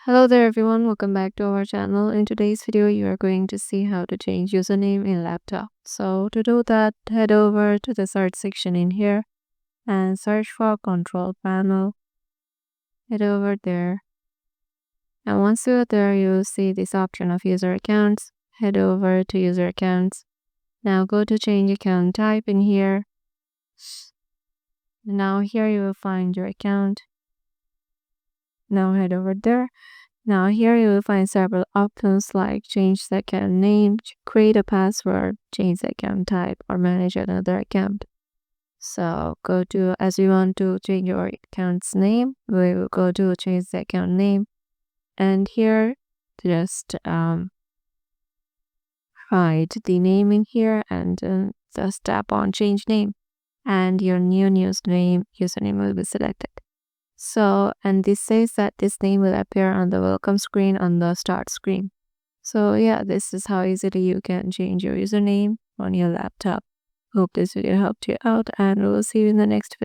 Hello there everyone, welcome back to our channel. In today's video, you are going to see how to change username in laptop. So to do that, head over to the search section in here and search for control panel. Head over there. And once you're there, you'll see this option of user accounts. Head over to user accounts. Now go to change account type in here. Now here you will find your account. Now head over there. Now here you will find several options like change the account name, create a password, change the account type, or manage another account. So go to, as you want to change your account's name, we will go to change the account name. And here just write the name in here and just tap on change name. And your new username will be selected. So, and this says that this name will appear on the welcome screen on the start screen. So yeah, this is how easily you can change your username on your laptop. Hope this video helped you out and we'll see you in the next video.